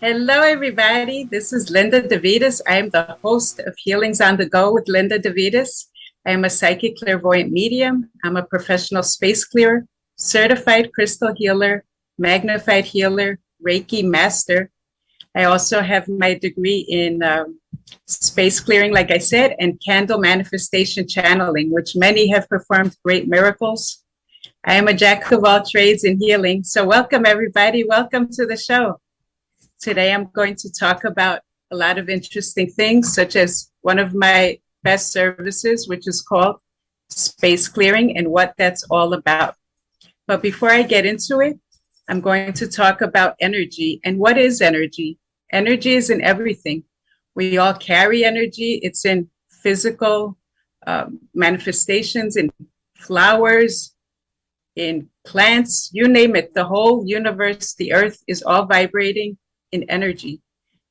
Hello, everybody. This is Linda DeVitas. I am the host of Healings on the Go with Linda DeVitas. I am a psychic clairvoyant medium. I'm a professional space clearer, certified crystal healer, magnified healer, Reiki master. I also have my degree in space clearing, like I said, and candle manifestation channeling, which many have performed great miracles. I am a jack of all trades in healing. So welcome, everybody. Welcome to the show. Today, I'm going to talk about a lot of interesting things, such as one of my best services, which is called space clearing, and what that's all about. But before I get into it, I'm going to talk about energy. And what is energy? Energy is in everything. We all carry energy. It's in physical manifestations, in flowers, in plants, you name it. The whole universe, the earth is all vibrating in energy,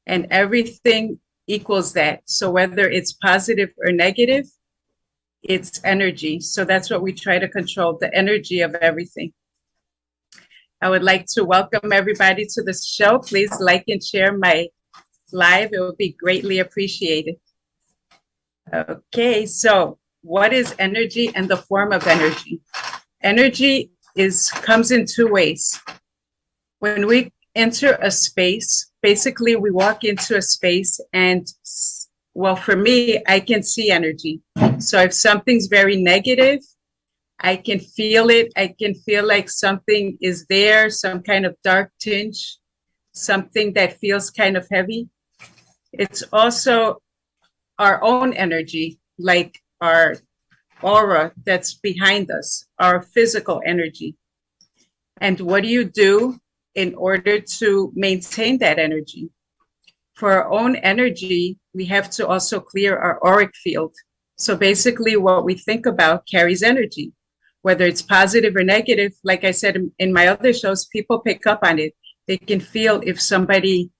and everything equals that. So whether it's positive or negative, it's energy. So that's what we try to control, the energy of everything. I would like to welcome everybody to the show. Please like and share my live. It would be greatly appreciated. Okay, so what is energy and the form of energy? Energy comes in two ways. When we enter a space, basically we walk into a space and, well, for me, I can see energy. So if something's very negative, I can feel it. I can feel like something is there, some kind of dark tinge, something that feels kind of heavy. It's also our own energy, like our aura that's behind us, our physical energy. And what do you do in order to maintain that energy? For our own energy, we have to also clear our auric field. So basically what we think about carries energy, whether it's positive or negative. Like I said in my other shows, people pick up on it. They can feel if somebody,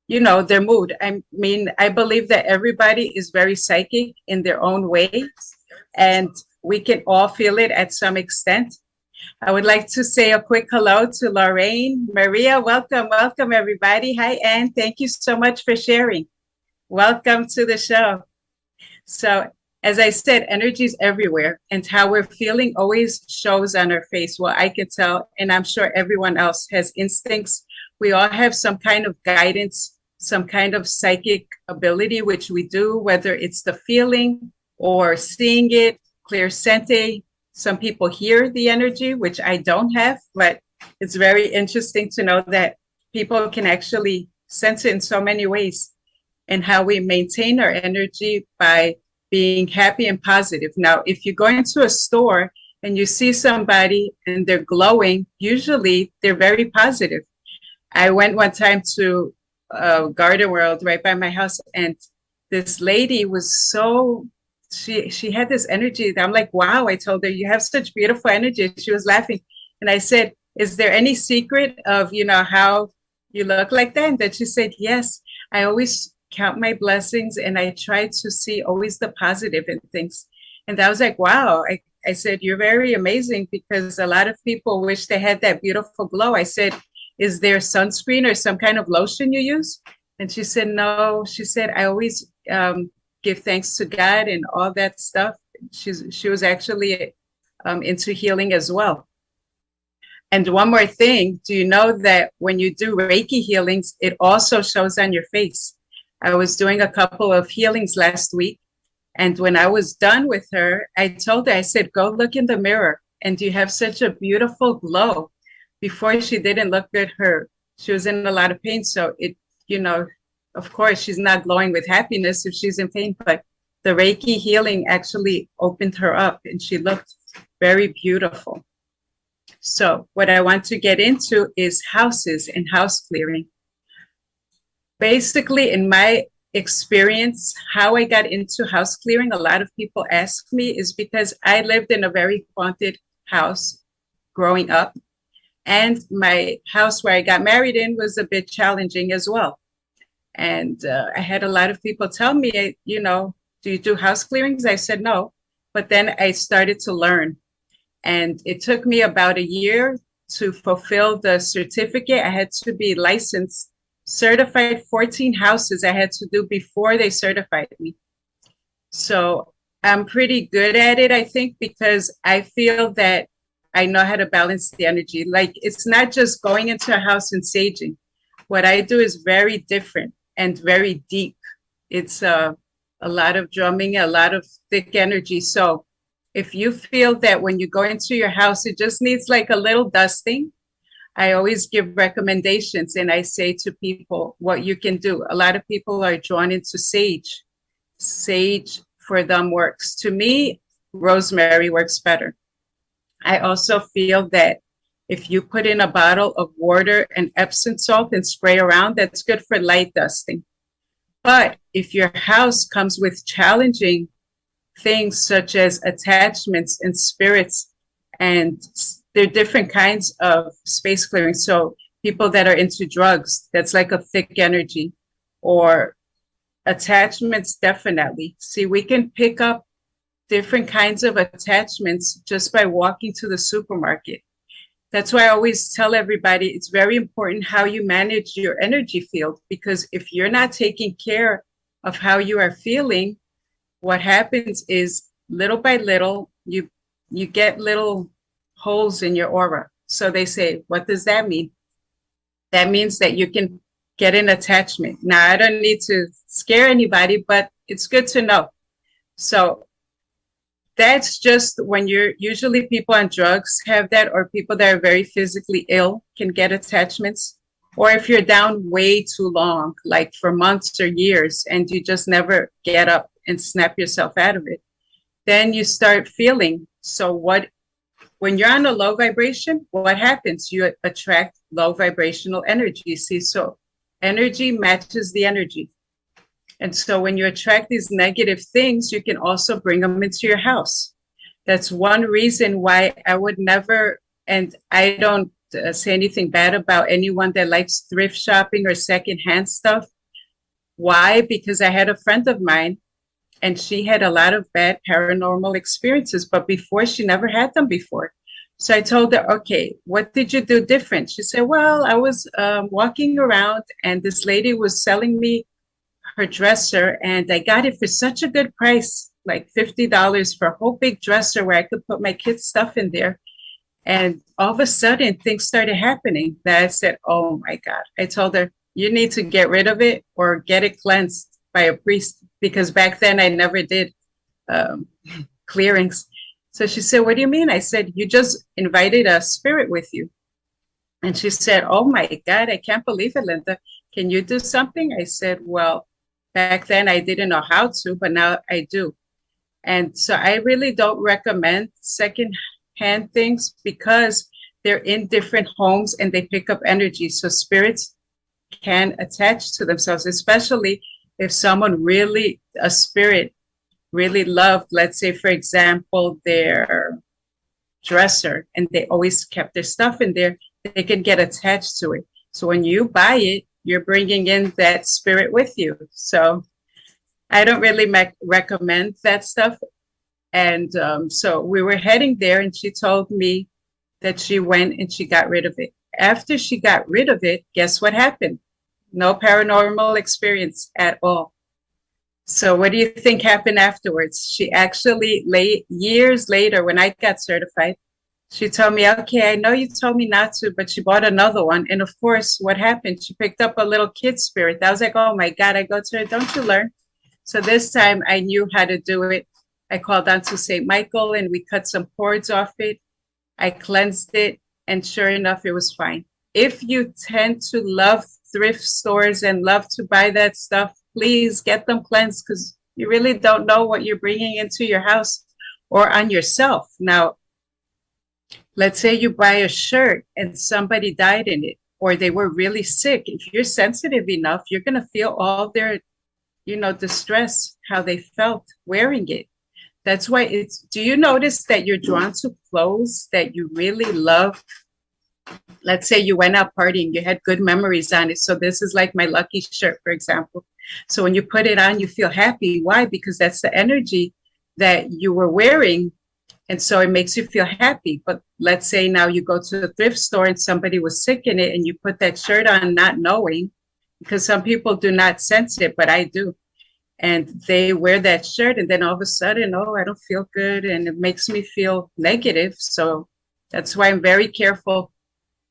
their mood. I mean, I believe that everybody is very psychic in their own way, and we can all feel it at some extent. I would like to say a quick hello to Lorraine. Maria, welcome, everybody. Hi, Anne. Thank you so much for sharing. Welcome to the show. So, as I said, energy is everywhere, and how we're feeling always shows on our face. Well, I can tell, and I'm sure everyone else has instincts. We all have some kind of guidance, some kind of psychic ability, which we do, whether it's the feeling or seeing it, clairsente. Some people hear the energy, which I don't have, but it's very interesting to know that people can actually sense it in so many ways, and how we maintain our energy by being happy and positive. Now, if you go into a store and you see somebody and they're glowing, usually they're very positive. I went one time to Garden World right by my house, and this lady was so she had this energy that I'm like, wow. I told her, you have such beautiful energy. She was laughing. And I said, is there any secret of, how you look like that? And then she said, yes, I always count my blessings and I try to see always the positive in things. And I was like, wow. I said, you're very amazing, because a lot of people wish they had that beautiful glow. I said, is there sunscreen or some kind of lotion you use? And she said, no. She said, I always give thanks to God and all that stuff. She was actually into healing as well. And one more thing, do you know that when you do Reiki healings, it also shows on your face? I was doing a couple of healings last week, and when I was done with her, I told her, I said, go look in the mirror, and you have such a beautiful glow. Before, she didn't look good. She was in a lot of pain, so it, of course, she's not glowing with happiness if she's in pain, but the Reiki healing actually opened her up and she looked very beautiful. So what I want to get into is houses and house clearing. Basically, in my experience, how I got into house clearing, a lot of people ask me, is because I lived in a very haunted house growing up. And my house where I got married in was a bit challenging as well. And I had a lot of people tell me, do you do house clearings? I said no. But then I started to learn. And it took me about a year to fulfill the certificate. I had to be licensed certified 14 houses I had to do before they certified me. So I'm pretty good at it, I think, because I feel that I know how to balance the energy. Like, it's not just going into a house and saging. What I do is very different and very deep. It's a lot of drumming, a lot of thick energy. So if you feel that when you go into your house, it just needs like a little dusting, I always give recommendations and I say to people what you can do. A lot of people are drawn into sage. Sage for them works. To me, rosemary works better. I also feel that if you put in a bottle of water and Epsom salt and spray around, that's good for light dusting. But if your house comes with challenging things such as attachments and spirits, and there are different kinds of space clearing. So people that are into drugs, that's like a thick energy, or attachments, definitely. See, we can pick up different kinds of attachments just by walking to the supermarket. That's why I always tell everybody it's very important how you manage your energy field, because if you're not taking care of how you are feeling, what happens is little by little, you get little holes in your aura. So they say, what does that mean? That means that you can get an attachment. Now, I don't need to scare anybody, but it's good to know. So that's just when you're, usually people on drugs have that, or people that are very physically ill can get attachments. Or if you're down way too long, like for months or years, and you just never get up and snap yourself out of it, then you start feeling. So when you're on a low vibration, what happens? You attract low vibrational energy. See, so energy matches the energy. And so when you attract these negative things, you can also bring them into your house. That's one reason why I would never, and I don't say anything bad about anyone that likes thrift shopping or secondhand stuff. Why? Because I had a friend of mine and she had a lot of bad paranormal experiences, but before, she never had them before. So I told her, okay, what did you do different? She said, well, I was walking around and this lady was selling me her dresser, and I got it for such a good price, like $50 for a whole big dresser where I could put my kids' stuff in there. And all of a sudden, things started happening that I said, oh my God. I told her, you need to get rid of it or get it cleansed by a priest, because back then I never did clearings. So she said, what do you mean? I said, you just invited a spirit with you. And she said, oh my God, I can't believe it, Linda. Can you do something? I said, well, back then I didn't know how to, but now I do. And so I really don't recommend secondhand things because they're in different homes and they pick up energy. So spirits can attach to themselves, especially if someone really, a spirit really loved, let's say, for example, their dresser, and they always kept their stuff in there, they can get attached to it. So when you buy it, you're bringing in that spirit with you. So I don't really recommend that stuff. And so we were heading there and she told me that she went and she got rid of it. After she got rid of it, guess what happened? No paranormal experience at all. So what do you think happened afterwards? She actually, years later, when I got certified, she told me, okay, I know you told me not to, but she bought another one. And of course, what happened? She picked up a little kid spirit. I was like, oh my God, I go to her, don't you learn? So this time I knew how to do it. I called on to St. Michael and we cut some cords off it. I cleansed it, and sure enough, it was fine. If you tend to love thrift stores and love to buy that stuff, please get them cleansed, because you really don't know what you're bringing into your house or on yourself. Now, let's say you buy a shirt and somebody died in it, or they were really sick. If you're sensitive enough, you're going to feel all their, distress, how they felt wearing it. That's why do you notice that you're drawn to clothes that you really love? Let's say you went out partying, you had good memories on it. So this is like my lucky shirt, for example. So when you put it on, you feel happy. Why? Because that's the energy that you were wearing. And so it makes you feel happy. But let's say now you go to the thrift store and somebody was sick in it and you put that shirt on not knowing, because some people do not sense it, but I do. And they wear that shirt, and then all of a sudden, oh, I don't feel good, and it makes me feel negative. So that's why I'm very careful.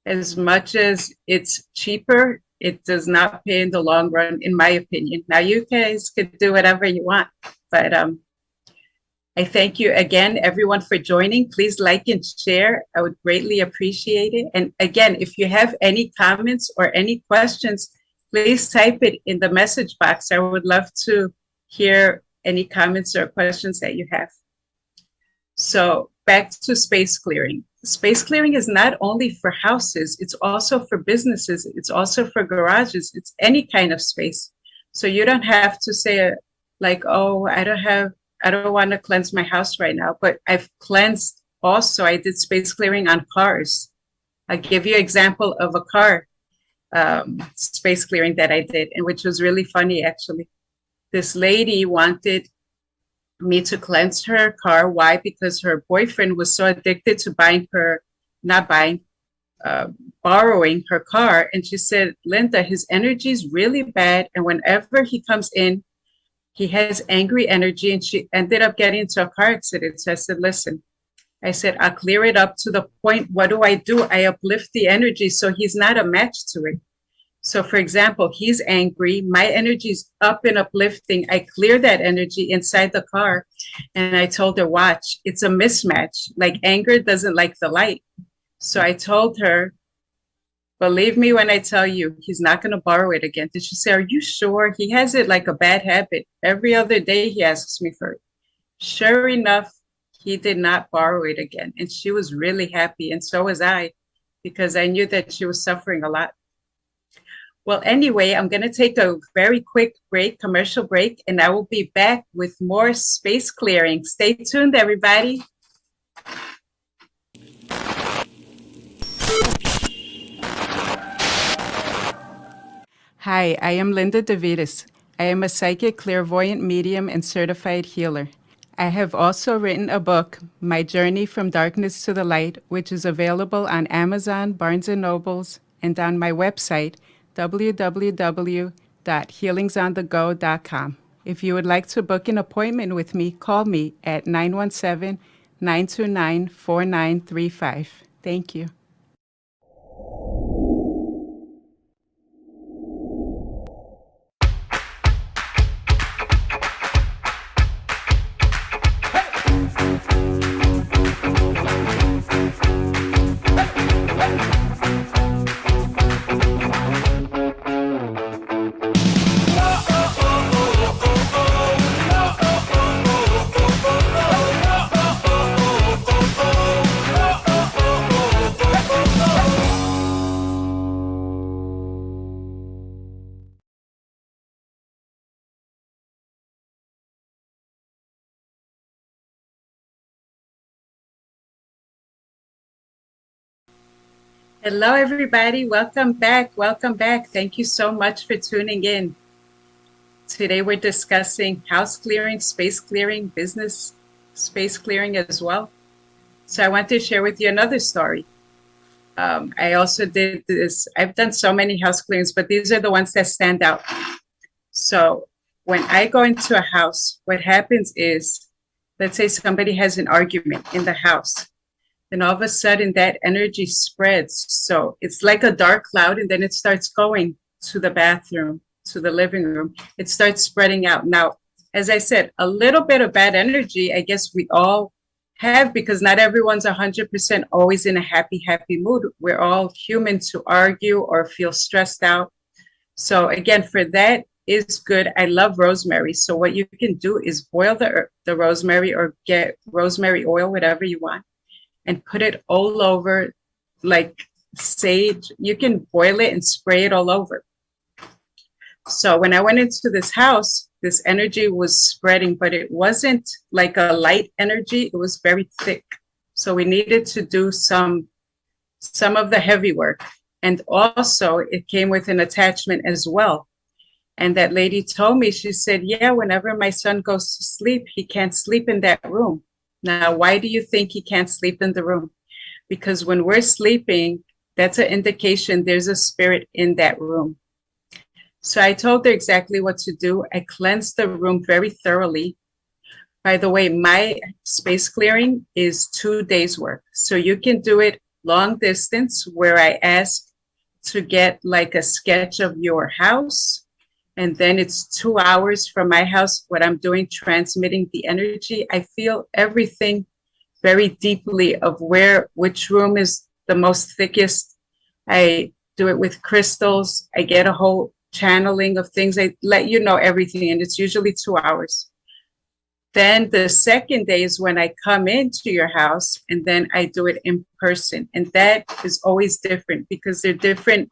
As much as it's cheaper, it does not pay in the long run, in my opinion. Now, you guys could do whatever you want, but I thank you again, everyone, for joining. Please like and share. I would greatly appreciate it. And again, if you have any comments or any questions, please type it in the message box. I would love to hear any comments or questions that you have. So back to space clearing. Space clearing is not only for houses, it's also for businesses. It's also for garages. It's any kind of space. So you don't have to say like, oh, I don't want to cleanse my house right now, but I've cleansed also. I did space clearing on cars. I'll give you an example of a car space clearing that I did, and which was really funny, actually. This lady wanted me to cleanse her car. Why? Because her boyfriend was so addicted to borrowing her car. And she said, Linda, his energy is really bad. And whenever he comes in, he has angry energy. And she ended up getting into a car accident. So I said, listen, I said, I'll clear it up to the point. What do? I uplift the energy so he's not a match to it. So for example, he's angry, my energy is up and uplifting. I clear that energy inside the car. And I told her, watch, it's a mismatch. Like anger doesn't like the light. So I told her, believe me when I tell you, he's not going to borrow it again. Did she say, are you sure? He has it like a bad habit. Every other day he asks me for it. Sure enough, he did not borrow it again. And she was really happy. And so was I, because I knew that she was suffering a lot. Well, anyway, I'm going to take a very quick break, commercial break, and I will be back with more space clearing. Stay tuned, everybody. Hi, I am Linda DeVitis. I am a psychic, clairvoyant medium, and certified healer. I have also written a book, My Journey from Darkness to the Light, which is available on Amazon, Barnes & Nobles, and on my website, www.healingsonthego.com. If you would like to book an appointment with me, call me at 917-929-4935. Thank you. Hello, everybody. Welcome back. Welcome back. Thank you so much for tuning in. Today, we're discussing house clearing, space clearing, business space clearing as well. So I want to share with you another story. I also did this. I've done so many house clearings, but these are the ones that stand out. So when I go into a house, what happens is, let's say somebody has an argument in the house. Then all of a sudden that energy spreads. So it's like a dark cloud, and then it starts going to the bathroom, to the living room. It starts spreading out. Now, as I said, a little bit of bad energy, I guess we all have, because not everyone's 100% always in a happy mood. We're all human to argue or feel stressed out. So again, for that is good. I love rosemary. So what you can do is boil the rosemary, or get rosemary oil, whatever you want, and put it all over, like sage. You can boil it and spray it all over. So when I went into this house, this energy was spreading, but it wasn't like a light energy. It was very thick. So we needed to do some of the heavy work. And also it came with an attachment as well. And that lady told me, she said, yeah, whenever my son goes to sleep, he can't sleep in that room. Now, why do you think he can't sleep in the room? Because when we're sleeping, that's an indication there's a spirit in that room. So I told her exactly what to do. I cleansed the room very thoroughly. By the way, my space clearing is 2 days work. So you can do it long distance, where I ask to get like a sketch of your house. And then it's 2 hours from my house, what I'm doing, transmitting the energy. I feel everything very deeply of which room is the most thickest. I do it with crystals. I get a whole channeling of things. I let you know everything, and it's usually 2 hours. Then the second day is when I come into your house, and then I do it in person. And that is always different because they're different.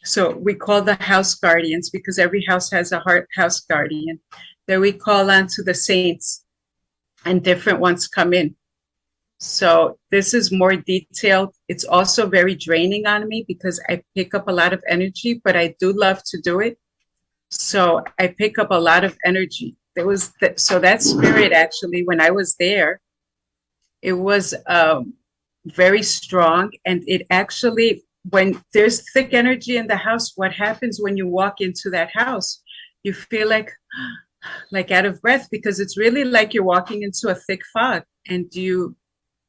So we call the house guardians, because every house has a house guardian. Then we call on to the saints, and different ones come in. So this is more detailed. It's also very draining on me because I pick up a lot of energy, but I do love to do it. So I pick up a lot of energy. So that spirit, actually, when I was there, it was very strong. And it actually, when there's thick energy in the house, what happens when you walk into that house? You feel like out of breath, because it's really like you're walking into a thick fog, and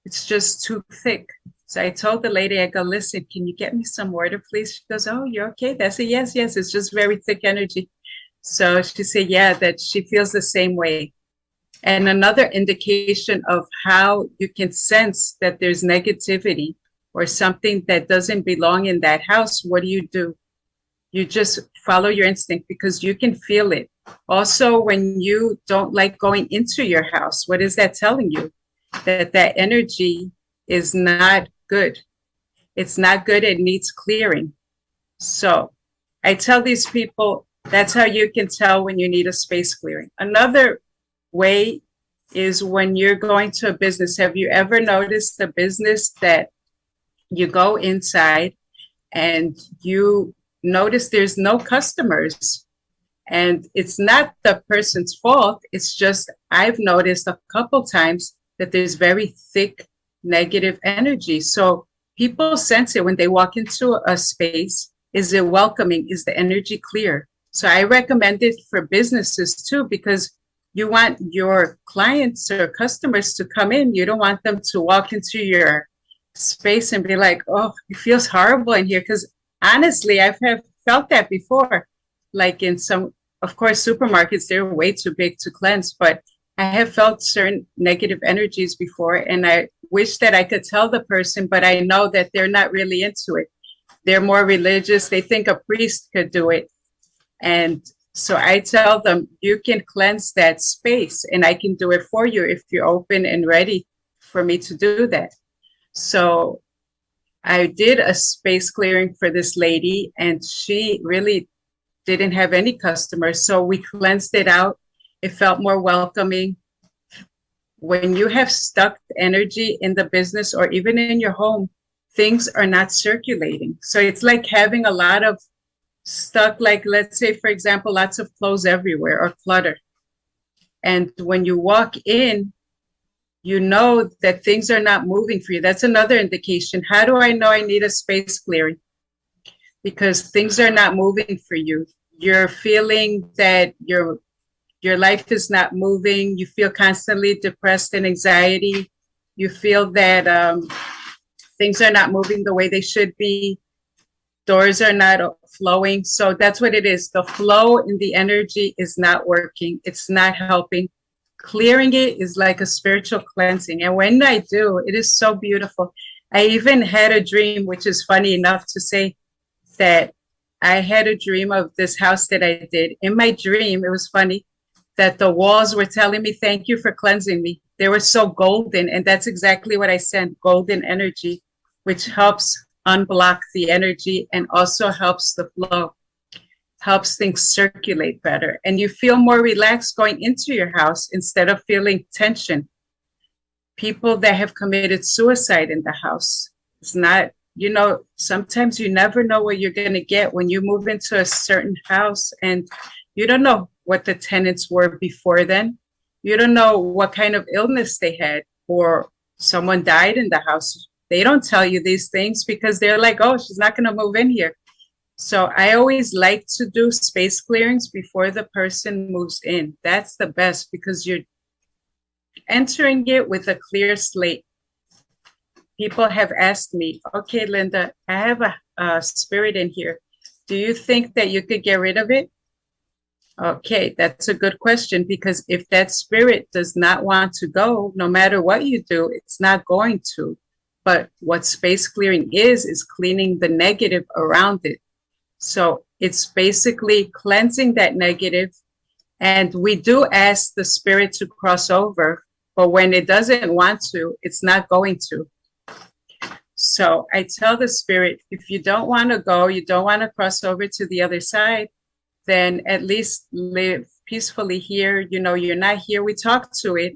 it's just too thick. So I told the lady, I go, listen, can you get me some water, please? She goes, oh, you're okay. I said, yes, it's just very thick energy. So she said, yeah, that she feels the same way. And another indication of how you can sense that there's negativity or something that doesn't belong in that house, what do? You just follow your instinct, because you can feel it. Also, when you don't like going into your house, what is that telling you? That energy is not good. It's not good. It needs clearing. So I tell these people, that's how you can tell when you need a space clearing. Another way is when you're going to a business. Have you ever noticed a business that you go inside and you notice there's no customers? And it's not the person's fault. It's just, I've noticed a couple times that there's very thick negative energy. So people sense it when they walk into a space. Is it welcoming? Is the energy clear? So I recommend it for businesses too, because you want your clients or customers to come in. You don't want them to walk into your space and be like, oh, it feels horrible in here. Because honestly, I've felt that before. Like in some, of course, supermarkets, they're way too big to cleanse, but I have felt certain negative energies before, and I wish that I could tell the person, but I know that they're not really into it. They're more religious. They think a priest could do it. And so I tell them, you can cleanse that space, and I can do it for you if you're open and ready for me to do that. So I did a space clearing for this lady, and she really didn't have any customers. So we cleansed it out. It felt more welcoming. When you have stuck energy in the business or even in your home, things are not circulating. So it's like having a lot of stuck, like, let's say, for example, lots of clothes everywhere or clutter. And when you walk in, you know that things are not moving for you. That's another indication. How do I know I need a space clearing? Because things are not moving for you. You're feeling that your life is not moving. You feel constantly depressed and anxiety. You feel that things are not moving the way they should be. Doors are not flowing. So that's what it is. The flow in the energy is not working. It's not helping. Clearing it is like a spiritual cleansing. And when I do, it is so beautiful. I even had a dream, which is funny enough to say, that I had a dream of this house that I did. In my dream, it was funny that the walls were telling me, thank you for cleansing me. They were so golden. And that's exactly what I sent, golden energy, which helps unblock the energy and also helps the flow, helps things circulate better. And you feel more relaxed going into your house instead of feeling tension. People that have committed suicide in the house, it's not, sometimes you never know what you're going to get when you move into a certain house, and you don't know what the tenants were before then. You don't know what kind of illness they had, or someone died in the house. They don't tell you these things because they're like, oh, she's not going to move in here. So I always like to do space clearings before the person moves in. That's the best because you're entering it with a clear slate. People have asked me, okay, Linda, I have a spirit in here. Do you think that you could get rid of it? Okay, that's a good question because if that spirit does not want to go, no matter what you do, it's not going to. But what space clearing is cleaning the negative around it. So it's basically cleansing that negative. And we do ask the spirit to cross over, but when it doesn't want to, it's not going to. So I tell the spirit, if you don't want to go, you don't want to cross over to the other side, then at least live peacefully here. You know, you're not here. We talk to it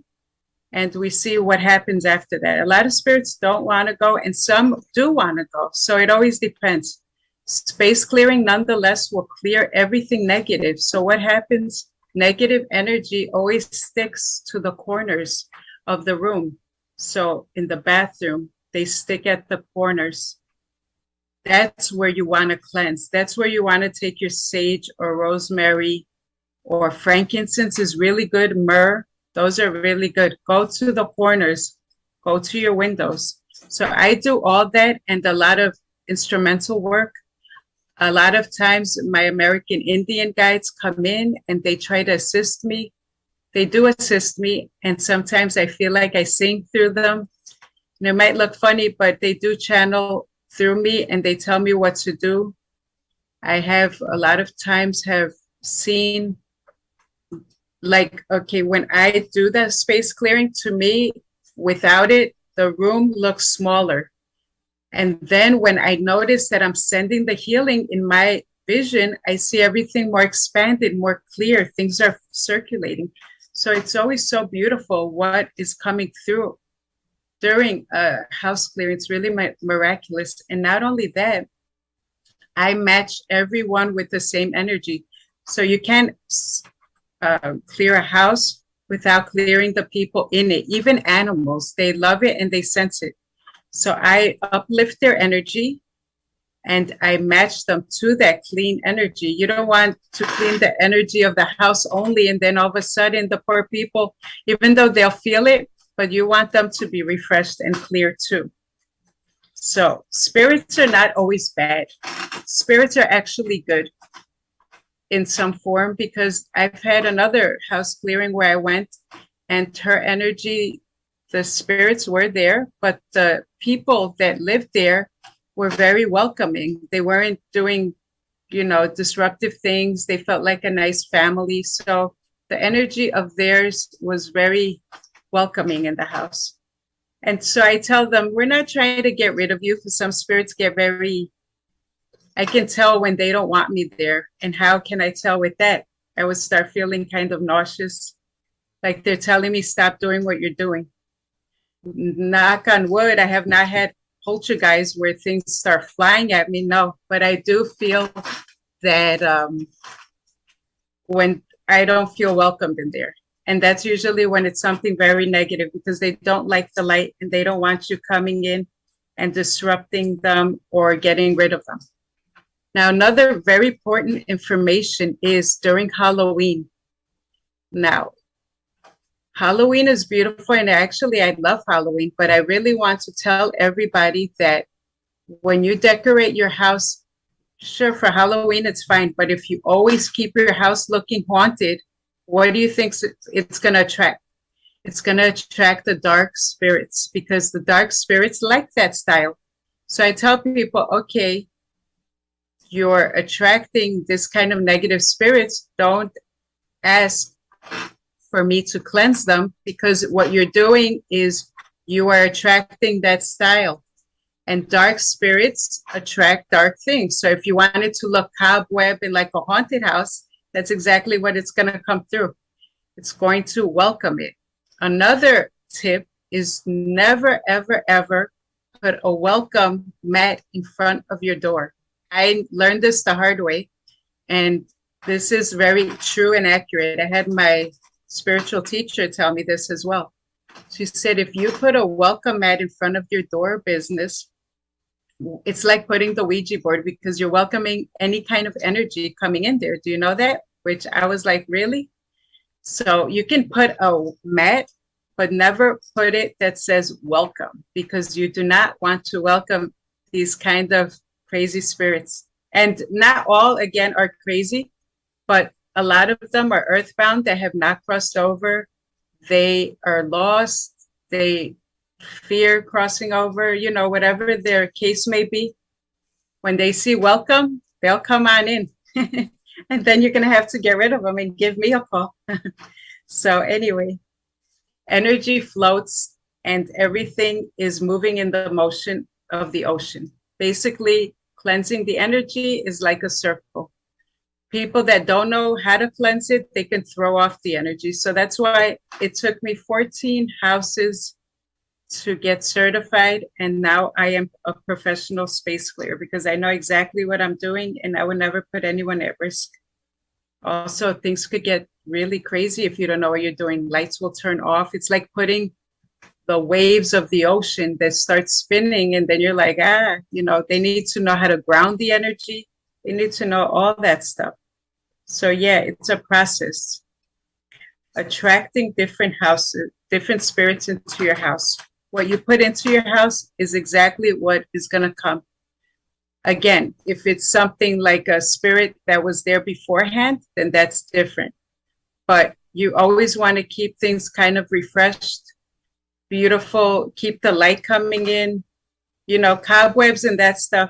and we see what happens after that. A lot of spirits don't want to go and some do want to go. So it always depends. Space clearing nonetheless will clear everything negative. So what happens? Negative energy always sticks to the corners of the room. So in the bathroom, they stick at the corners. That's where you want to cleanse. That's where you want to take your sage or rosemary or frankincense is really good. Myrrh, those are really good. Go to the corners, go to your windows. So I do all that and a lot of instrumental work. A lot of times my American Indian guides come in and they try to assist me. They do assist me. And sometimes I feel like I sing through them. And it might look funny, but they do channel through me and they tell me what to do. I have a lot of times have seen like, okay, when I do that space clearing, to me, without it, the room looks smaller. And then when I notice that I'm sending the healing in my vision, I see everything more expanded, more clear. Things are circulating. So it's always so beautiful what is coming through during a house clearing. It's really miraculous. And not only that, I match everyone with the same energy. So you can't clear a house without clearing the people in it. Even animals, they love it and they sense it. So I uplift their energy and I match them to that clean energy. You don't want to clean the energy of the house only and then all of a sudden the poor people, even though they'll feel it, but you want them to be refreshed and clear too. So spirits are not always bad. Spirits are actually good in some form because I've had another house clearing where I went and her energy, the spirits were there, but the people that lived there were very welcoming. They weren't doing, you know, disruptive things. They felt like a nice family. So the energy of theirs was very welcoming in the house. And so I tell them, we're not trying to get rid of you, because some spirits get very, I can tell when they don't want me there. And how can I tell with that? I would start feeling kind of nauseous, like they're telling me, stop doing what you're doing. Knock on wood, I have not had poltergeist where things start flying at me, no, but I do feel that when I don't feel welcomed in there. And that's usually when it's something very negative because they don't like the light and they don't want you coming in and disrupting them or getting rid of them. Now, another very important information is during Halloween. Now, Halloween is beautiful, and actually I love Halloween, but I really want to tell everybody that when you decorate your house, sure, for Halloween it's fine, but if you always keep your house looking haunted, what do you think it's going to attract? It's going to attract the dark spirits because the dark spirits like that style. So I tell people, okay, you're attracting this kind of negative spirits. Don't ask for me to cleanse them because what you're doing is you are attracting that style. And dark spirits attract dark things. So if you want it to look cobweb and like a haunted house, that's exactly what it's going to come through. It's going to welcome it. Another tip is never, ever, ever put a welcome mat in front of your door. I learned this the hard way, and this is very true and accurate. I had my spiritual teacher tell me this as well. She said, if you put a welcome mat in front of your door business, it's like putting the Ouija board because you're welcoming any kind of energy coming in there. Do you know that? Which I was like, really? So you can put a mat, but never put it that says welcome, because you do not want to welcome these kind of crazy spirits. And not all, again, are crazy, but a lot of them are earthbound that have not crossed over. They are lost. They fear crossing over, you know, whatever their case may be. When they see welcome, they'll come on in. And then you're going to have to get rid of them and give me a call. So anyway, energy floats and everything is moving in the motion of the ocean. Basically, cleansing the energy is like a circle. People that don't know how to cleanse it, they can throw off the energy. So that's why it took me 14 houses to get certified. And now I am a professional space clearer because I know exactly what I'm doing and I would never put anyone at risk. Also, things could get really crazy if you don't know what you're doing. Lights will turn off. It's like putting the waves of the ocean that start spinning. And then you're like, you know, they need to know how to ground the energy. They need to know all that stuff. So yeah, it's a process. Attracting different houses, different spirits into your house. What you put into your house is exactly what is going to come. Again, if it's something like a spirit that was there beforehand, then that's different. But you always want to keep things kind of refreshed, beautiful, keep the light coming in. You know, cobwebs and that stuff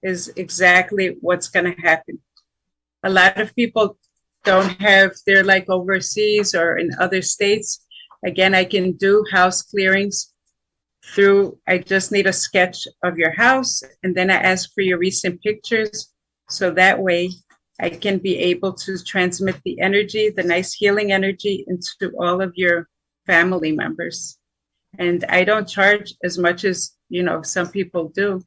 is exactly what's going to happen. A lot of people don't have, they're like overseas or in other states. Again, I can do house clearings through, I just need a sketch of your house, and then I ask for your recent pictures. So that way I can be able to transmit the energy, the nice healing energy, into all of your family members. And I don't charge as much as, you know, some people do.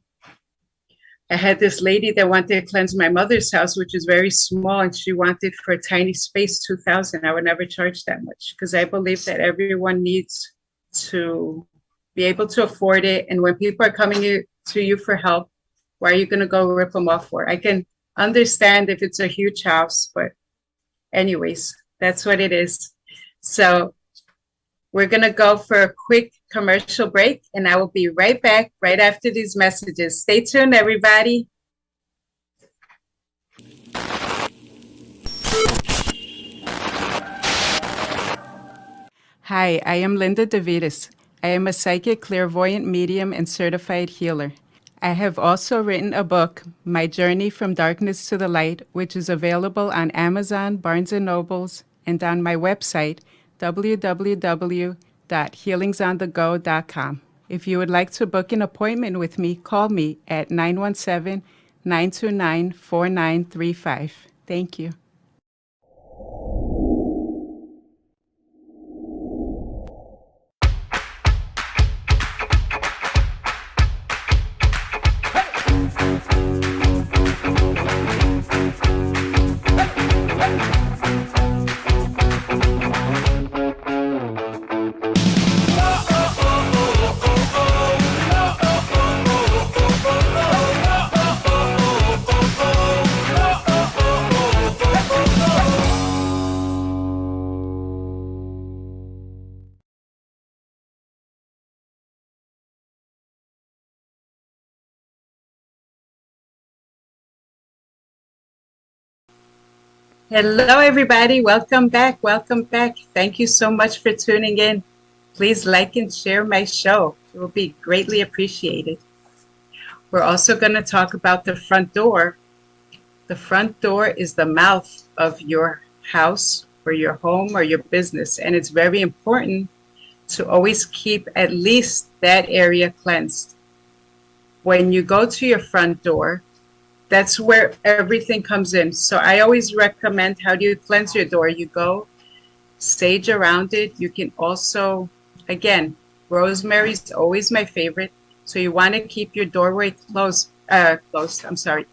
I had this lady that wanted to cleanse my mother's house, which is very small, and she wanted for a tiny space, $2,000. I would never charge that much because I believe that everyone needs to be able to afford it. And when people are coming to you for help, why are you going to go rip them off for? I can understand if it's a huge house, but anyways, that's what it is. So we're going to go for a quick commercial break, and I will be right back right after these messages. Stay tuned, everybody. Hi, I am Linda DeVitis. I am a psychic, clairvoyant medium, and certified healer. I have also written a book, My Journey from Darkness to the Light, which is available on Amazon, Barnes & Nobles, and on my website, www.healingsonthego.com. If you would like to book an appointment with me, call me at 917-929-4935. Thank you. Hello, everybody. Welcome back. Welcome back. Thank you so much for tuning in. Please like and share my show. It will be greatly appreciated. We're also going to talk about the front door. The front door is the mouth of your house or your home or your business. And it's very important to always keep at least that area cleansed. When you go to your front door, that's where everything comes in. So I always recommend, how do you cleanse your door? You go sage around it. You can also, again, rosemary is always my favorite. So you want to keep your doorway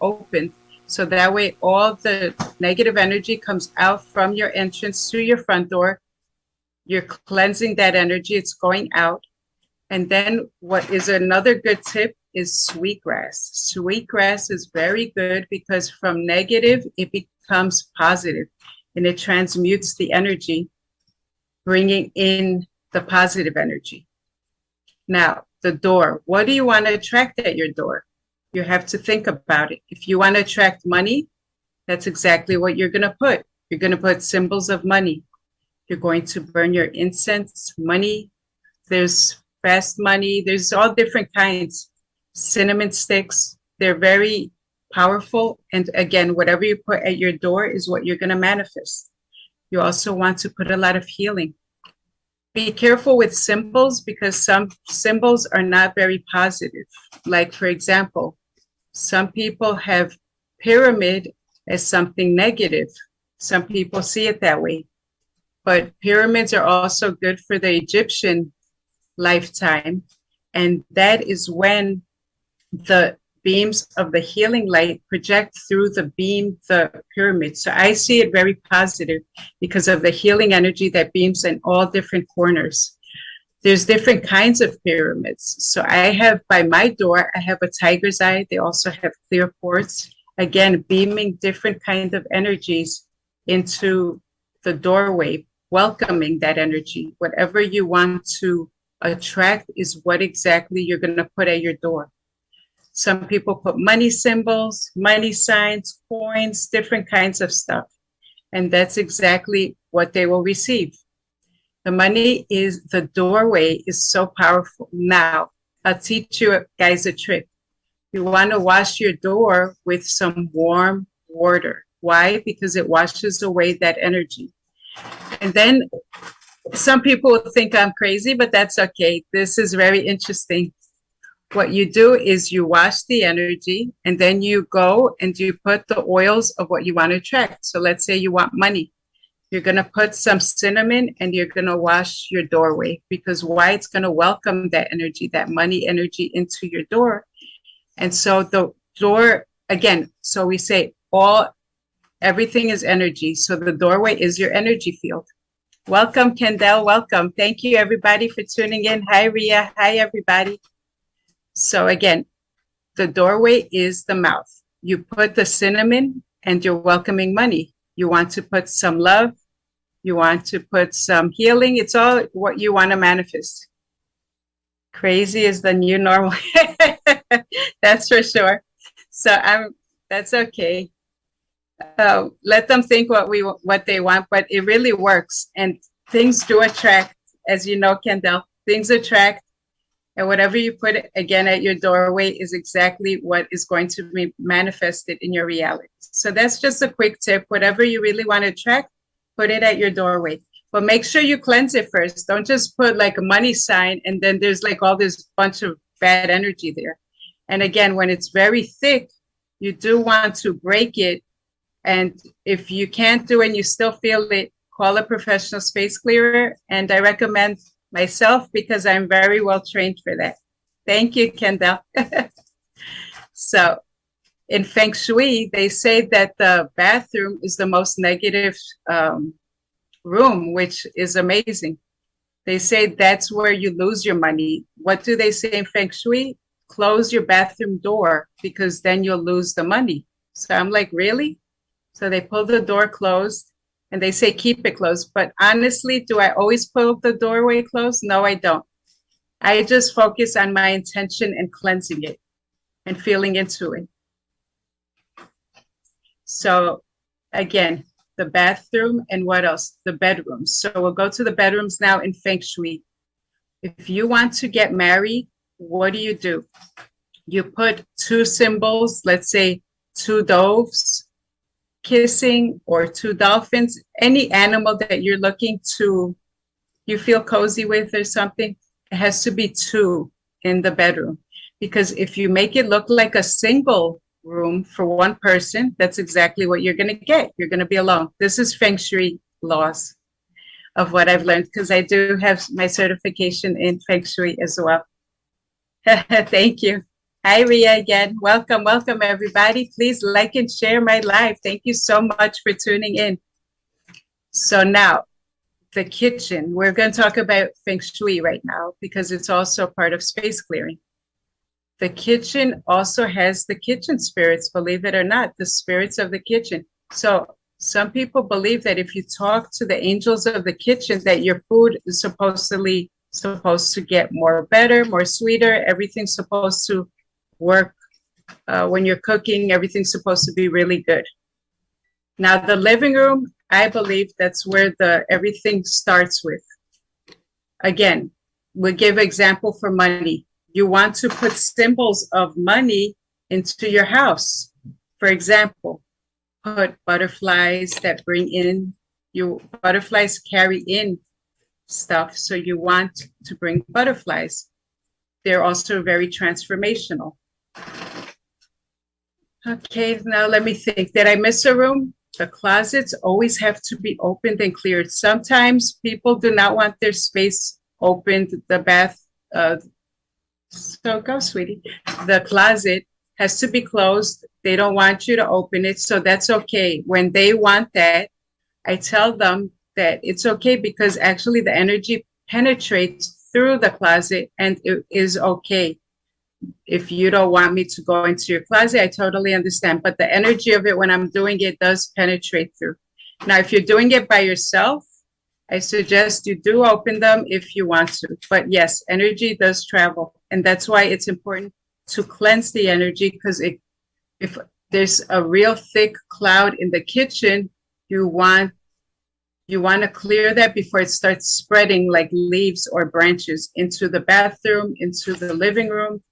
open. So that way all the negative energy comes out from your entrance to your front door. You're cleansing that energy. It's going out. And then what is another good tip is sweetgrass. Sweetgrass is very good because from negative, it becomes positive and it transmutes the energy, bringing in the positive energy. Now, the door. What do you want to attract at your door? You have to think about it. If you want to attract money, that's exactly what you're going to put. You're going to put symbols of money. You're going to burn your incense, money. There's fast money. There's all different kinds. Cinnamon sticks. They're very powerful. And again, whatever you put at your door is what you're going to manifest. You also want to put a lot of healing. Be careful with symbols because some symbols are not very positive. Like, for example, some people have pyramid as something negative. Some people see it that way. But pyramids are also good for the Egyptian lifetime. And that is when the beams of the healing light project through the pyramid. So I see it very positive because of the healing energy that beams in all different corners. There's different kinds of pyramids. So I have by my door, I have a tiger's eye. They also have clear quartz. Again, beaming different kinds of energies into the doorway, welcoming that energy. Whatever you want to attract is what exactly you're going to put at your door. Some people put money symbols, money signs, coins, different kinds of stuff. And that's exactly what they will receive. The money is, the doorway is so powerful. Now, I'll teach you guys a trick. You want to wash your door with some warm water. Why? Because it washes away that energy. And then some people will think I'm crazy, but that's okay. This is very interesting. What you do is you wash the energy and then you go and you put the oils of what you want to attract. So let's say you want money. You're going to put some cinnamon and you're going to wash your doorway because why? It's going to welcome that energy, that money energy into your door. And so the door, again, so we say everything is energy. So the doorway is your energy field. Welcome, Kendall. Welcome. Thank you, everybody, for tuning in. Hi, Ria. Hi, everybody. So again, the doorway is the mouth. You put the cinnamon and you're welcoming money. You want to put some love. You want to put some healing. It's all what you want to manifest. Crazy is the new normal. That's for sure. So that's okay. Let them think what they want, but it really works. And things do attract, as you know, Kendall, things attract. And whatever you put again at your doorway is exactly what is going to be manifested in your reality. So that's just a quick tip. Whatever you really want to attract, put it at your doorway. But make sure you cleanse it first. Don't just put like a money sign and then there's like all this bunch of bad energy there. And again, when it's very thick, you do want to break it. And if you can't do it and you still feel it, call a professional space clearer. And I recommend myself because I'm very well trained for that. Thank you, Kendall. So in Feng Shui, they say that the bathroom is the most negative room, which is amazing. They say that's where you lose your money. What do they say in Feng Shui? Close your bathroom door because then you'll lose the money. So I'm like, really? So they pull the door closed. And they say, keep it closed. But honestly, do I always pull the doorway closed? No, I don't. I just focus on my intention and cleansing it and feeling into it. So again, the bathroom and what else? The bedrooms. So we'll go to the bedrooms now in Feng Shui. If you want to get married, what do? You put two symbols, let's say 2 doves, kissing, or 2 dolphins, any animal that you're looking to, you feel cozy with or something, it has to be 2 in the bedroom. Because if you make it look like a single room for one person, that's exactly what you're going to get. You're going to be alone. This is Feng Shui laws of what I've learned because I do have my certification in Feng Shui as well. Thank you. Hi, Ria, again. Welcome, welcome, everybody. Please like and share my live. Thank you so much for tuning in. So now, the kitchen. We're going to talk about Feng Shui right now because it's also part of space clearing. The kitchen also has the kitchen spirits, believe it or not, the spirits of the kitchen. So some people believe that if you talk to the angels of the kitchen, that your food is supposed to get more better, more sweeter. Everything's supposed to work when you're cooking. Everything's supposed to be really good. Now, the living room, I believe that's where everything starts with. Again, we'll give example for money. You want to put symbols of money into your house. For example, put butterflies that bring in, butterflies carry in stuff. So you want to bring butterflies. They're also very transformational. Okay, now let me think. Did I miss a room? The closets always have to be opened and cleared. Sometimes people do not want their space opened. The bath, so go, sweetie. The closet has to be closed. They don't want you to open it, so that's okay. When they want that, I tell them that it's okay because actually the energy penetrates through the closet and it is okay. If you don't want me to go into your closet, I totally understand. But the energy of it when I'm doing it does penetrate through. Now, if you're doing it by yourself, I suggest you do open them if you want to. But yes, energy does travel. And that's why it's important to cleanse the energy, because if there's a real thick cloud in the kitchen, you want to clear that before it starts spreading like leaves or branches into the bathroom, into the living room,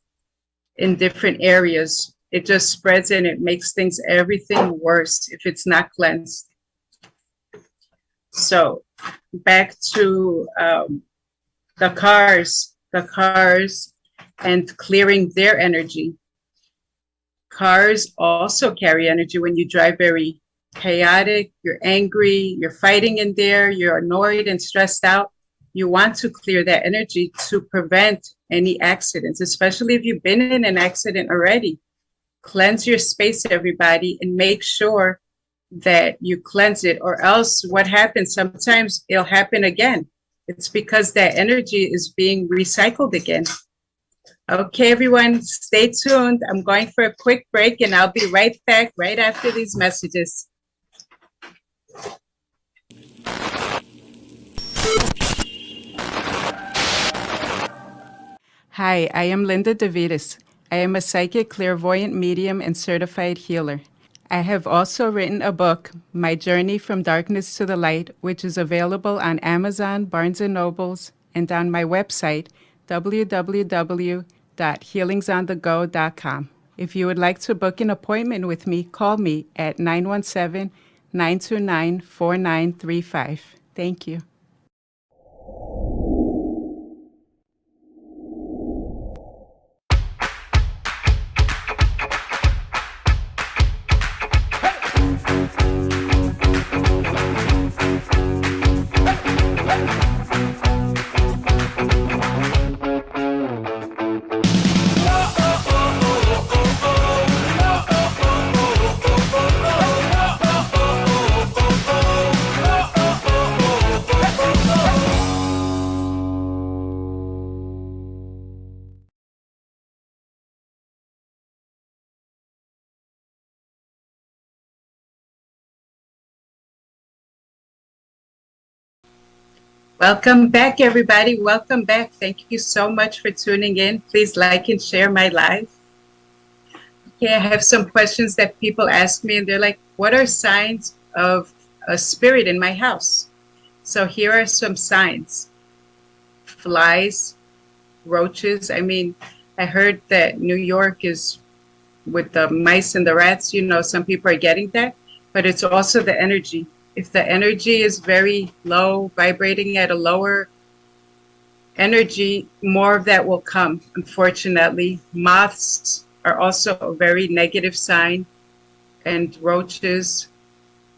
in different areas. It just spreads and it makes everything worse if it's not cleansed. So back to the cars and clearing their energy. Cars also carry energy. When you drive very chaotic, you're angry, you're fighting in there, you're annoyed and stressed out. You want to clear that energy to prevent any accidents, especially if you've been in an accident already. Cleanse your space, everybody, and make sure that you cleanse it, or else what happens, sometimes it'll happen again. It's because that energy is being recycled again. Okay, everyone, stay tuned. I'm going for a quick break and I'll be right back right after these messages. Hi, I am Linda DeVitis. I am a psychic, clairvoyant medium, and certified healer. I have also written a book, My Journey from Darkness to the Light, which is available on Amazon, Barnes & Nobles, and on my website, www.healingsonthego.com. If you would like to book an appointment with me, call me at 917-929-4935. Thank you. Welcome back, everybody. Welcome back. Thank you so much for tuning in. Please like and share my live. Okay, I have some questions that people ask me, and they're like, what are signs of a spirit in my house? So here are some signs. Flies, roaches. I mean, I heard that New York is with the mice and the rats, some people are getting that, but it's also the energy. If the energy is very low, vibrating at a lower energy, more of that will come, unfortunately. Moths are also a very negative sign, and roaches,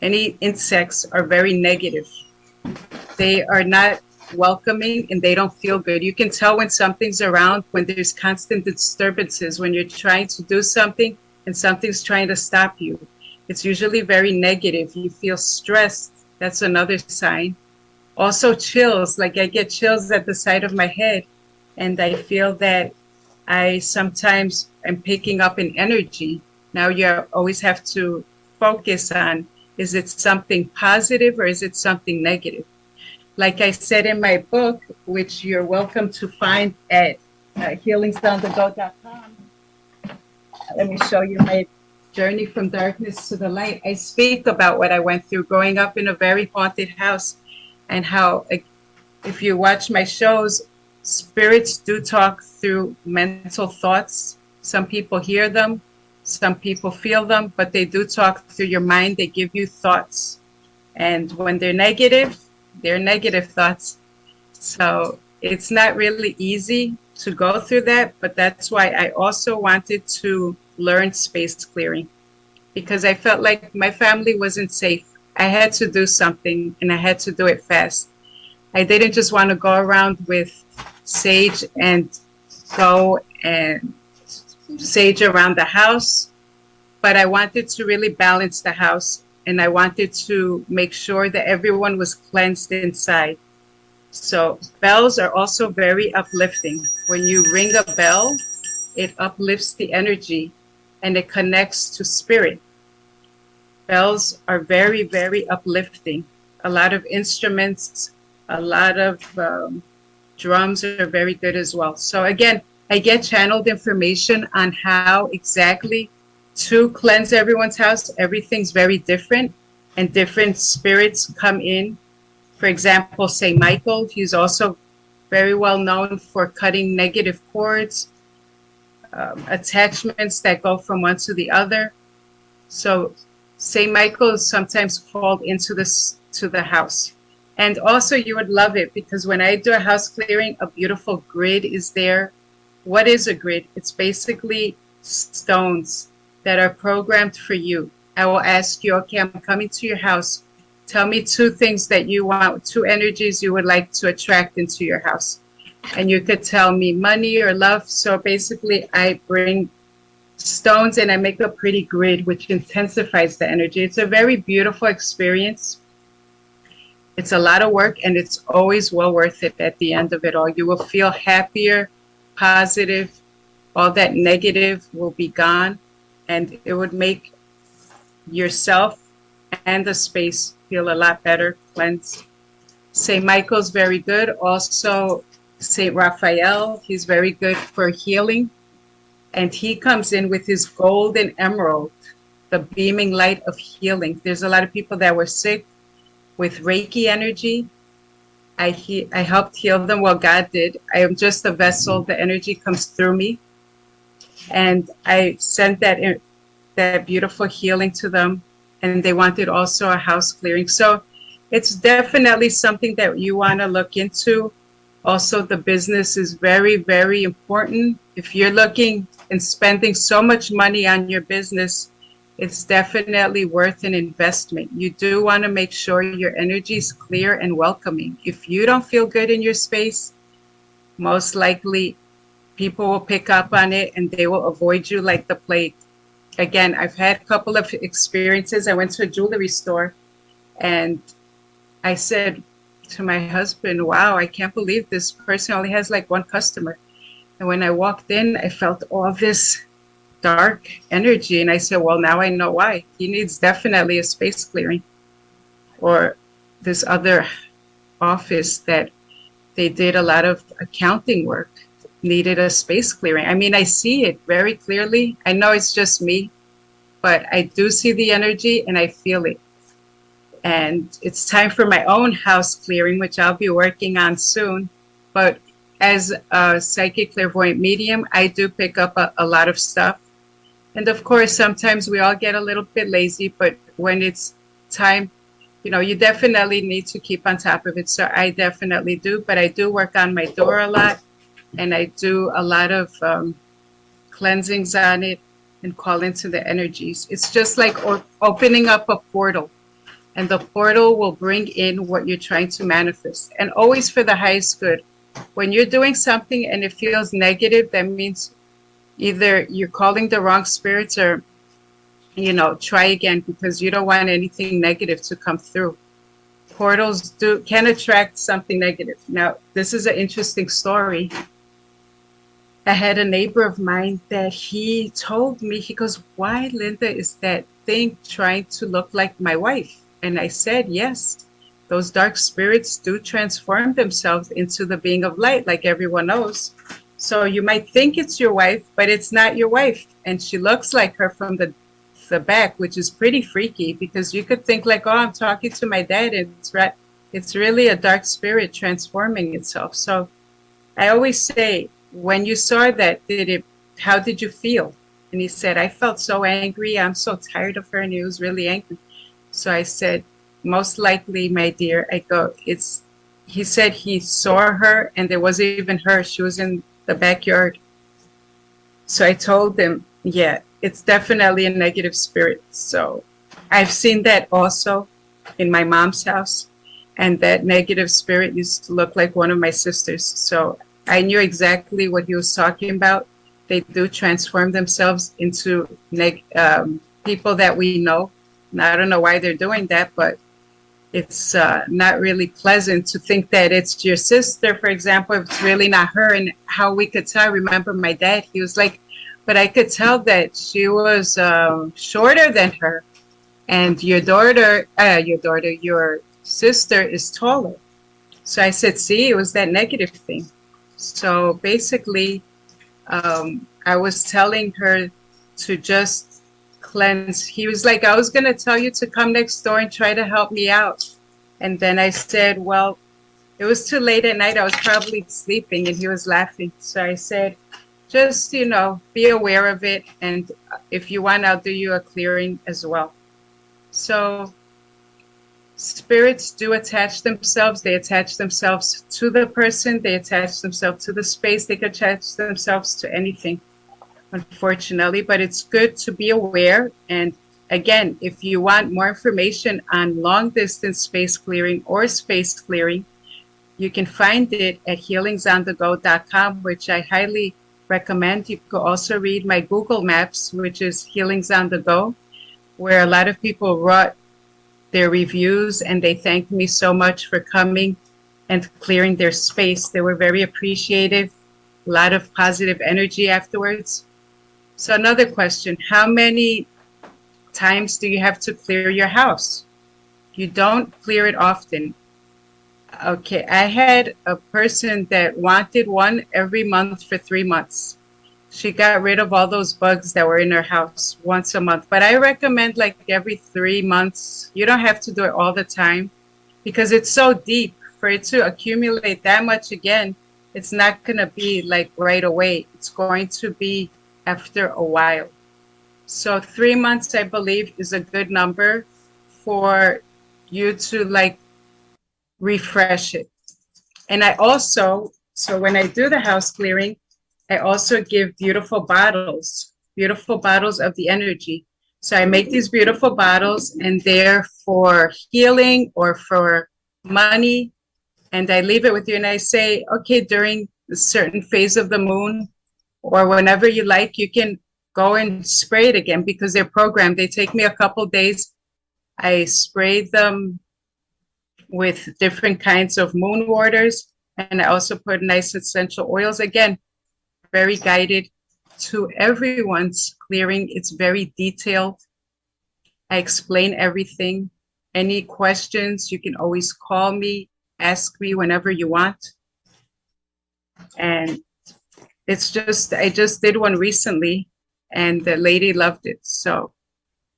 any insects are very negative. They are not welcoming and they don't feel good. You can tell when something's around, when there's constant disturbances, when you're trying to do something and something's trying to stop you. It's usually very negative. You feel stressed. That's another sign. Also chills, like I get chills at the side of my head and I feel that I sometimes am picking up an energy. Now you always have to focus on, is it something positive or is it something negative? Like I said in my book, which you're welcome to find at healingsonthego.com. Let me show you my journey from darkness to the light. I speak about what I went through growing up in a very haunted house, and how, if you watch my shows, spirits do talk through mental thoughts. Some people hear them, some people feel them, but they do talk through your mind. They give you thoughts. And when they're negative thoughts. So it's not really easy to go through that, but that's why I also wanted to learn space clearing, because I felt like my family wasn't safe. I had to do something, and I had to do it fast. I didn't just want to go around with sage and go and sage around the house, but I wanted to really balance the house, and I wanted to make sure that everyone was cleansed inside. So bells are also very uplifting. When you ring a bell, it uplifts the energy and it connects to spirit. Bells are very, very uplifting. A lot of instruments, a lot of drums are very good as well. So again, I get channeled information on how exactly to cleanse everyone's house. Everything's very different, and different spirits come in. For example, St. Michael, he's also very well known for cutting negative cords, attachments that go from one to the other. So St. Michael is sometimes called into the house. And also you would love it, because when I do a house clearing, a beautiful grid is there. What is a grid? It's basically stones that are programmed for you. I will ask you, okay, I'm coming to your house. Tell me 2 things that you want, 2 energies you would like to attract into your house. And you could tell me money or love. So basically I bring stones and I make a pretty grid, which intensifies the energy. It's a very beautiful experience. It's a lot of work, and it's always well worth it at the end of it all. You will feel happier, positive, all that negative will be gone, and it would make yourself and the space feel a lot better, cleansed. St. Michael's very good. Also, St. Raphael, he's very good for healing. And he comes in with his gold and emerald, the beaming light of healing. There's a lot of people that were sick with Reiki energy. I helped heal them. Well, God did. I am just a vessel. The energy comes through me. And I sent that beautiful healing to them. And they wanted also a house clearing. So it's definitely something that you want to look into. Also, the business is very, very important. If you're looking and spending so much money on your business, it's definitely worth an investment. You do want to make sure your energy is clear and welcoming. If you don't feel good in your space, most likely people will pick up on it and they will avoid you like the plague. Again, I've had a couple of experiences. I went to a jewelry store and I said to my husband, wow, I can't believe this person only has like 1 customer. And when I walked in, I felt all this dark energy. And I said, well, now I know why. He needs definitely a space clearing. Or this other office that they did a lot of accounting work needed a space clearing. I mean, I see it very clearly. I know it's just me, but I do see the energy and I feel it. And it's time for my own house clearing, which I'll be working on soon. But as a psychic clairvoyant medium, I do pick up a lot of stuff. And of course, sometimes we all get a little bit lazy, but when it's time, you definitely need to keep on top of it. So I definitely do, but I do work on my door a lot, and I do a lot of cleansings on it and call into the energies. It's just like opening up a portal, and the portal will bring in what you're trying to manifest, and always for the highest good. When you're doing something and it feels negative, that means either you're calling the wrong spirits or, try again, because you don't want anything negative to come through. Portals can attract something negative. Now, this is an interesting story. I had a neighbor of mine that he told me, he goes, why, Linda, is that thing trying to look like my wife? And I said, yes, those dark spirits do transform themselves into the being of light, like everyone knows. So you might think it's your wife, but it's not your wife. And she looks like her from the back, which is pretty freaky because you could think like, oh, I'm talking to my dad. And it's really a dark spirit transforming itself. So I always say, when you saw that, how did you feel? And he said, I felt so angry. I'm so tired of her. And he was really angry. So I said, most likely, my dear, I go, he said he saw her and there wasn't even her. She was in the backyard. So I told him, yeah, it's definitely a negative spirit. So I've seen that also in my mom's house. And that negative spirit used to look like one of my sisters. So I knew exactly what he was talking about. They do transform themselves into people that we know. And I don't know why they're doing that, but it's not really pleasant to think that it's your sister, for example, if it's really not her. And how we could tell, I remember my dad, he was like, but I could tell that she was shorter than her. And your sister is taller. So I said, see, it was that negative thing. So basically, I was telling her to just cleanse. He was like, I was going to tell you to come next door and try to help me out. And then I said, well, it was too late at night. I was probably sleeping. And he was laughing. So I said, just, be aware of it. And if you want, I'll do you a clearing as well. So spirits do attach themselves. They attach themselves to the person. They attach themselves to the space. They can attach themselves to anything, unfortunately. But it's good to be aware. And again, if you want more information on long distance space clearing or space clearing, you can find it at healingsonthego.com, which I highly recommend. You can also read my Google Maps, which is Healings on the Go, where a lot of people wrote their reviews and they thanked me so much for coming and clearing their space. They were very appreciative, a lot of positive energy afterwards. So another question, how many times do you have to clear your house? You don't clear it often. Okay, I had a person that wanted one every month for 3 months. She got rid of all those bugs that were in her house once a month. But I recommend like every 3 months. You don't have to do it all the time because it's so deep. For it to accumulate that much again, it's not going to be like right away. It's going to be after a while. So 3 months, I believe, is a good number for you to like refresh it. And I also, so when I do the house clearing, I also give beautiful bottles of the energy. So I make these beautiful bottles and they're for healing or for money. And I leave it with you and I say, okay, during a certain phase of the moon or whenever you like, you can go and spray it again because they're programmed. They take me a couple days. I spray them with different kinds of moon waters. And I also put nice essential oils. Again, very guided to everyone's clearing. It's very detailed. I explain everything. Any questions, you can always call me, ask me whenever you want. And it's just, I just did one recently and the lady loved it. So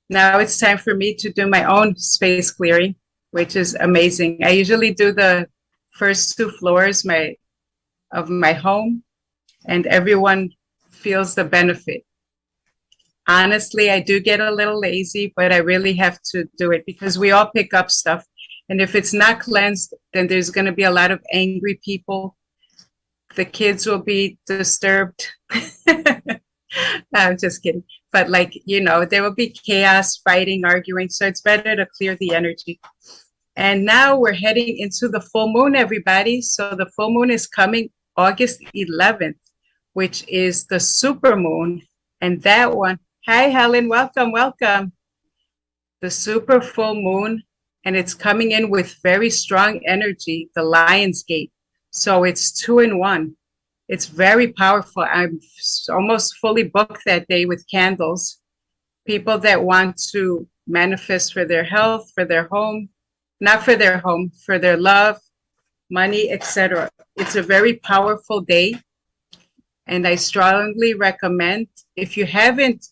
now it's time for me to do my own space clearing, which is amazing. I usually do the first 2 floors of my home, and everyone feels the benefit. Honestly, I do get a little lazy, but I really have to do it because we all pick up stuff. And if it's not cleansed, then there's going to be a lot of angry people. The kids will be disturbed. I'm just kidding. But there will be chaos, fighting, arguing. So it's better to clear the energy. And now we're heading into the full moon, everybody. So the full moon is coming August 11th. Which is the super moon. And that one, hi, Helen, welcome. The super full moon, and it's coming in with very strong energy, the Lion's Gate. So it's 2 in 1. It's very powerful. I'm almost fully booked that day with candles. People that want to manifest for their health, for their home, not for their home, for their love, money, etc. It's a very powerful day. And I strongly recommend, if you haven't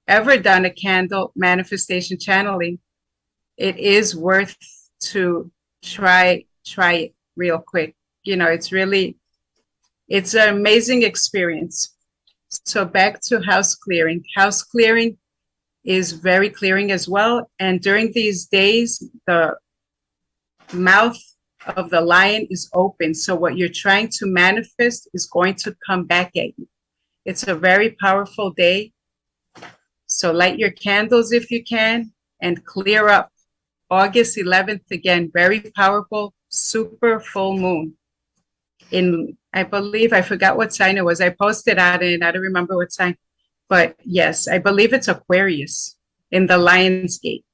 ever done a candle manifestation channeling, it is worth to try it real quick. You know, it's an amazing experience. So back to house clearing. House clearing is very clearing as well. And during these days, the mouth of the lion is open. So what you're trying to manifest is going to come back at you. It's a very powerful day. So light your candles if you can and clear up. August 11th, again, very powerful, super full moon. I believe, I forgot what sign it was. I posted on it, I don't remember what sign. But yes, I believe it's Aquarius in the Lion's Gate.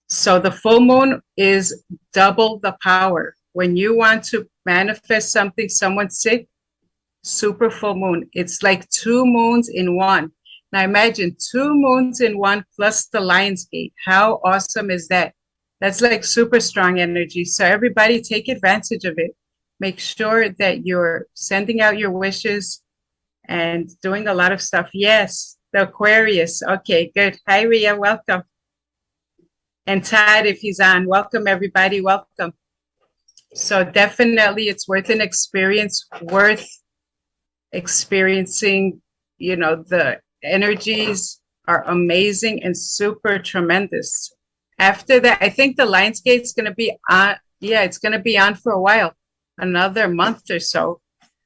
So the full moon is double the power. When you want to manifest something, someone sick, super full moon. It's like 2 moons in one. Now imagine 2 moons in one plus the Lion's Gate. How awesome is that? That's like super strong energy. So everybody take advantage of it. Make sure that you're sending out your wishes and doing a lot of stuff. Yes, the Aquarius. Okay, good. Hi, Ria. Welcome. And Todd, if he's on, welcome everybody. Welcome. So definitely it's worth an experience, worth experiencing. You know, the energies are amazing and super tremendous. After that, I think the Lionsgate's going to be on. Yeah, it's going to be on for a while, another month or so.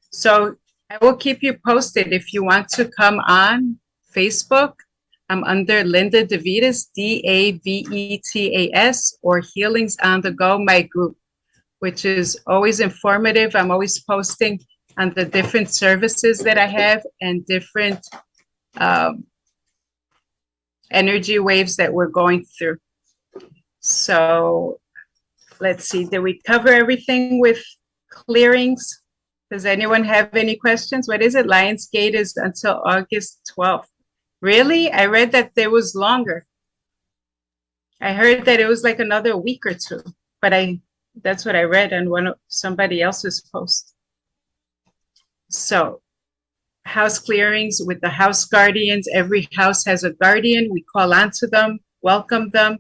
So I will keep you posted. If you want to come on Facebook, I'm under Linda Davitas, Davetas, or Healings on the Go, my group, which is always informative. I'm always posting on the different services that I have and different energy waves that we're going through. So let's see, did we cover everything with clearings? Does anyone have any questions? What is it? Lionsgate is until August 12th. Really? I read that there was longer. I heard that it was like another week or two, but that's what I read on somebody else's post. So house clearings with the house guardians. Every house has a guardian. We call on to them, welcome them,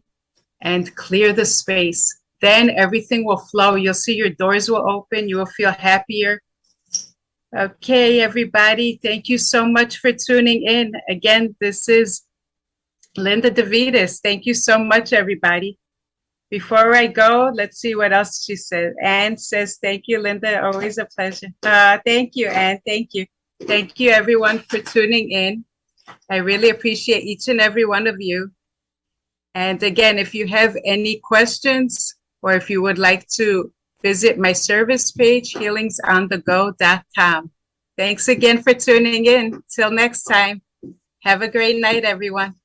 and clear the space. Then everything will flow. You'll see your doors will open. You will feel happier. Okay, everybody. Thank you so much for tuning in. Again, this is Linda Davitas. Thank you so much, everybody. Before I go, let's see what else she said. Anne says, thank you, Linda. Always a pleasure. Thank you, Anne. Thank you. Thank you, everyone, for tuning in. I really appreciate each and every one of you. And again, if you have any questions or if you would like to visit my service page, healingsonthego.com. Thanks again for tuning in. Till next time. Have a great night, everyone.